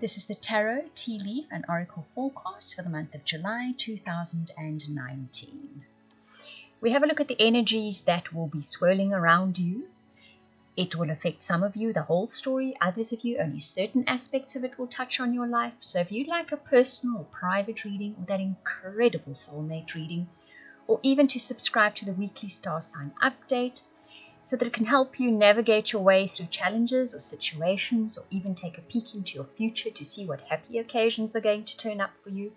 This is the Tarot, Tea Leaf and Oracle forecast for the month of July 2019. We have a look at the energies that will be swirling around you. It will affect some of you, the whole story. Others of you, only certain aspects of it will touch on your life. So if you'd like a personal or private reading, or that incredible soulmate reading, or even to subscribe to the weekly star sign update, so that it can help you navigate your way through challenges or situations, or even take a peek into your future to see what happy occasions are going to turn up for you,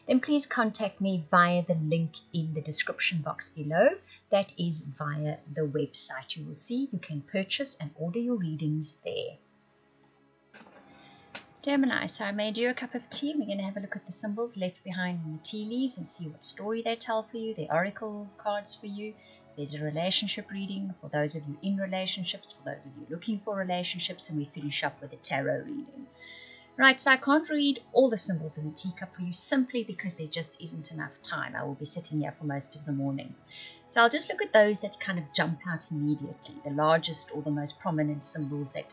then please contact me via the link in the description box below. That is via the website. You will see you can purchase and order your readings there. Gemini, so I made you a cup of tea. We're going to have a look at the symbols left behind in the tea leaves and see what story they tell for you, the oracle cards for you. There's a relationship reading for those of you in relationships, for those of you looking for relationships, and we finish up with a tarot reading. Right, so I can't read all the symbols in the teacup for you simply because there just isn't enough time. I will be sitting here for most of the morning. So I'll just look at those that kind of jump out immediately, the largest or the most prominent symbols that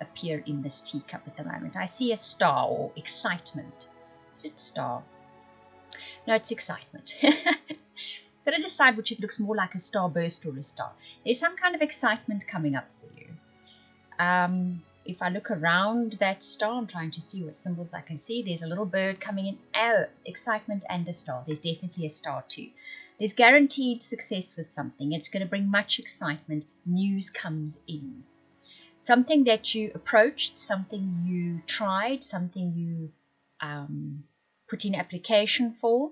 appear in this teacup at the moment. I see a star or excitement. Is it star? No, it's excitement. Got to decide which it looks more like a starburst or a star. There's some kind of excitement coming up for you. If I look around that star, I'm trying to see what symbols I can see. There's a little bird coming in. Oh, excitement and a star. There's definitely a star too. There's guaranteed success with something. It's going to bring much excitement. News comes in. Something that you approached, something you tried, something you put in application for.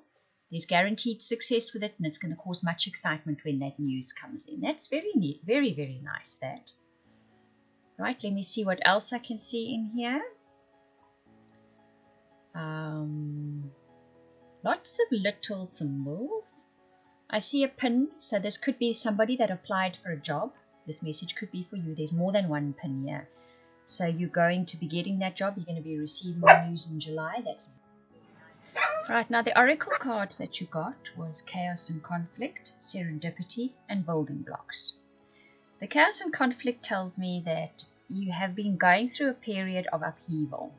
There's guaranteed success with it, and it's going to cause much excitement when that news comes in. That's very neat, very, very nice, that. Right, let me see what else I can see in here. Lots of little symbols. I see a pin, so this could be somebody that applied for a job. This message could be for you. There's more than one pin here. So you're going to be getting that job. You're going to be receiving the news in July. That's right, now the oracle cards that you got was Chaos and Conflict, Serendipity, and Building Blocks. The Chaos and Conflict tells me that you have been going through a period of upheaval.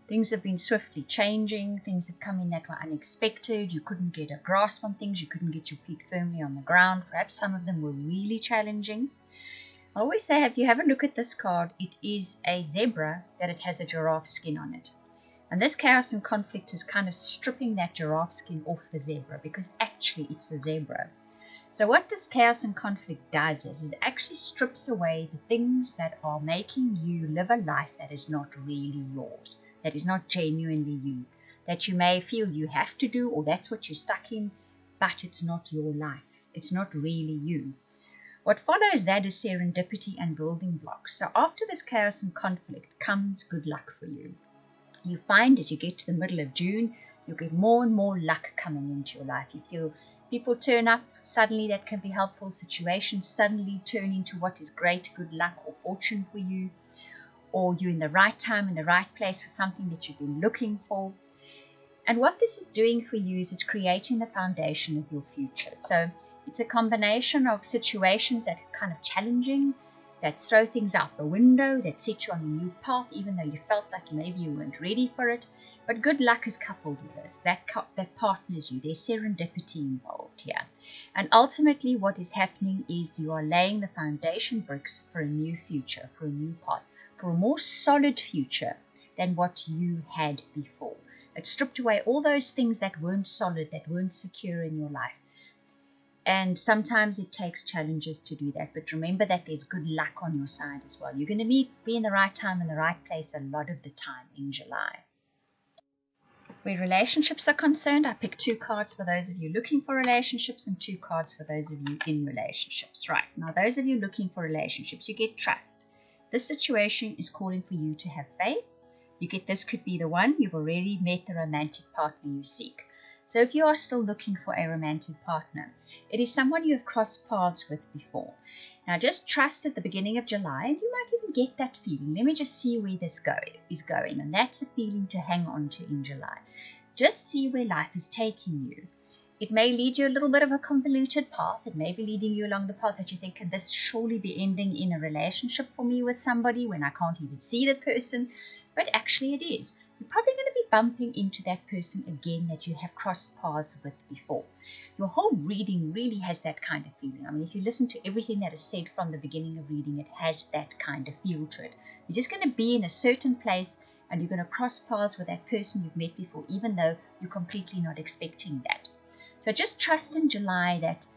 Things have been swiftly changing. Things have come in that were unexpected. You couldn't get a grasp on things. You couldn't get your feet firmly on the ground. Perhaps some of them were really challenging. I always say, if you have a look at this card, it is a zebra, that it has a giraffe skin on it. And this Chaos and Conflict is kind of stripping that giraffe skin off the zebra, because actually it's a zebra. So what this Chaos and Conflict does is it actually strips away the things that are making you live a life that is not really yours, that is not genuinely you, that you may feel you have to do, or that's what you're stuck in, but it's not your life. It's not really you. What follows that is serendipity and building blocks. So after this Chaos and Conflict comes good luck for you. You find as you get to the middle of June, you get more and more luck coming into your life. You feel people turn up suddenly that can be helpful. Situations suddenly turn into what is great good luck or fortune for you. Or you're in the right time, in the right place for something that you've been looking for. And what this is doing for you is it's creating the foundation of your future. So it's a combination of situations that are kind of challenging, that throw things out the window, that set you on a new path, even though you felt like maybe you weren't ready for it. But good luck is coupled with this. That partners you. There's serendipity involved here. And ultimately what is happening is you are laying the foundation bricks for a new future, for a new path, for a more solid future than what you had before. It stripped away all those things that weren't solid, that weren't secure in your life. And sometimes it takes challenges to do that. But remember that there's good luck on your side as well. You're going to be in the right time and the right place a lot of the time in July. Where relationships are concerned, I picked 2 cards for those of you looking for relationships and 2 cards for those of you in relationships. Right, now those of you looking for relationships, you get trust. This situation is calling for you to have faith. You get this could be the one. You've already met the romantic partner you seek. So if you are still looking for a romantic partner, it is someone you have crossed paths with before. Now just trust at the beginning of July, and you might even get that feeling. Let me just see where this is going. And that's a feeling to hang on to in July. Just see where life is taking you. It may lead you a little bit of a convoluted path. It may be leading you along the path that you think, can this surely be ending in a relationship for me with somebody when I can't even see the person? But actually it is. you're probably going to be bumping into that person again that you have crossed paths with before. Your whole reading really has that kind of feeling. I mean, if you listen to everything that is said from the beginning of reading, it has that kind of feel to it. You're just going to be in a certain place and you're going to cross paths with that person you've met before, even though you're completely not expecting that. So just trust in July that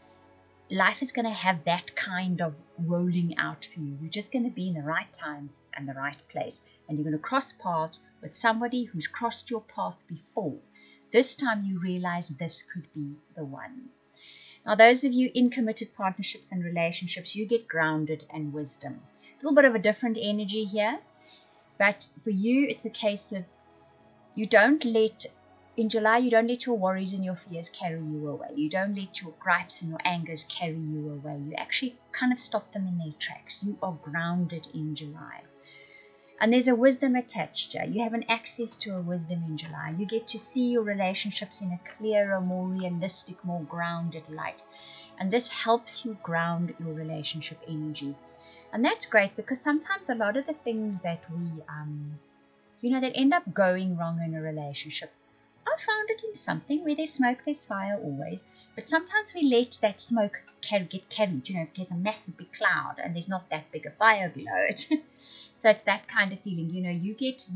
life is going to have that kind of rolling out for you. You're just going to be in the right time and the right place. And you're going to cross paths with somebody who's crossed your path before. This time you realize this could be the one. Now, those of you in committed partnerships and relationships, you get grounded and wisdom. A little bit of a different energy here. But for you, it's a case of in July, you don't let your worries and your fears carry you away. You don't let your gripes and your angers carry you away. You actually kind of stop them in their tracks. You are grounded in July. And there's a wisdom attached here. You have an access to a wisdom in July. You get to see your relationships in a clearer, more realistic, more grounded light. And this helps you ground your relationship energy. And that's great because sometimes a lot of the things that that end up going wrong in a relationship, I found it in something where there's smoke, there's fire always. But sometimes we let that smoke get carried. There's a massive big cloud and there's not that big a fire below it. So it's that kind of feeling. You get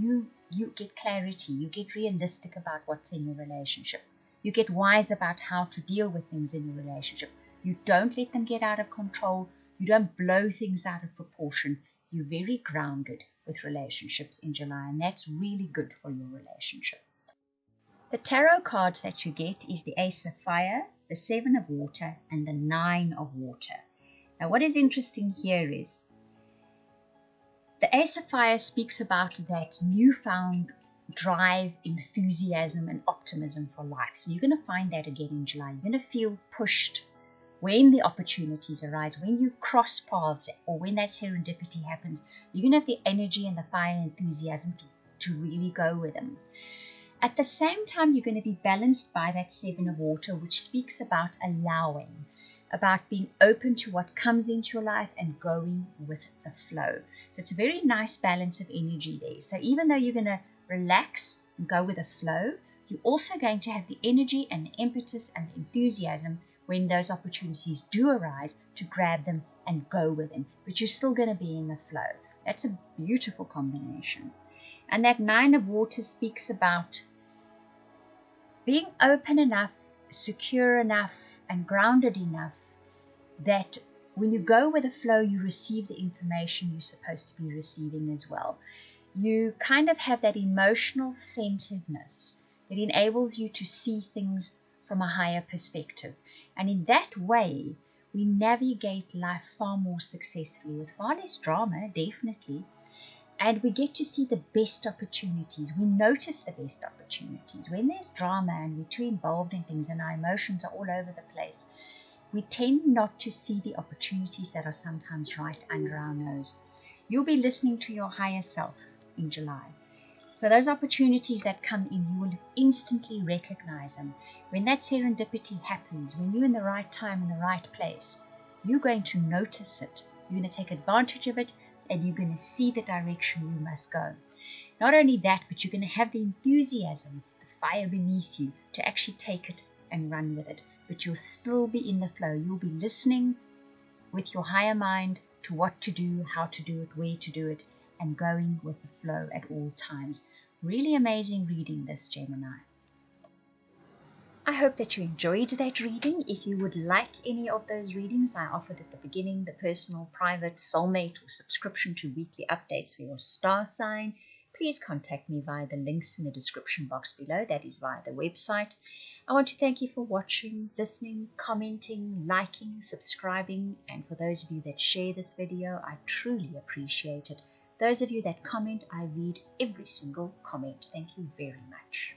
clarity. You get realistic about what's in your relationship. You get wise about how to deal with things in your relationship. You don't let them get out of control. You don't blow things out of proportion. You're very grounded with relationships in July, and that's really good for your relationship. The tarot cards that you get is the Ace of Fire, the Seven of Water, and the Nine of Water. Now, what is interesting here is the Ace of Fire speaks about that newfound drive, enthusiasm, and optimism for life. So you're going to find that again in July. You're going to feel pushed when the opportunities arise, when you cross paths, or when that serendipity happens. You're going to have the energy and the fire and enthusiasm to really go with them. At the same time, you're going to be balanced by that Seven of Water, which speaks about allowing, about being open to what comes into your life and going with the flow. So it's a very nice balance of energy there. So even though you're going to relax and go with the flow, you're also going to have the energy and the impetus and the enthusiasm when those opportunities do arise to grab them and go with them. But you're still going to be in the flow. That's a beautiful combination. And that Nine of Water speaks about being open enough, secure enough, and grounded enough that when you go with the flow, you receive the information you're supposed to be receiving as well. You kind of have that emotional centeredness that enables you to see things from a higher perspective. And in that way, we navigate life far more successfully with far less drama, definitely. And we get to see the best opportunities. We notice the best opportunities. When there's drama and we're too involved in things and our emotions are all over the place, we tend not to see the opportunities that are sometimes right under our nose. You'll be listening to your higher self in July. So those opportunities that come in, you will instantly recognize them. When that serendipity happens, when you're in the right time in the right place, you're going to notice it. You're going to take advantage of it, and you're going to see the direction you must go. Not only that, but you're going to have the enthusiasm, the fire beneath you to actually take it and run with it. But you'll still be in the flow. You'll be listening with your higher mind to what to do, how to do it, where to do it, and going with the flow at all times. Really amazing reading this, Gemini. I hope that you enjoyed that reading. If you would like any of those readings I offered at the beginning, the personal, private, soulmate, or subscription to weekly updates for your star sign, please contact me via the links in the description box below. That is via the website. I want to thank you for watching, listening, commenting, liking, subscribing, and for those of you that share this video, I truly appreciate it. Those of you that comment, I read every single comment. Thank you very much.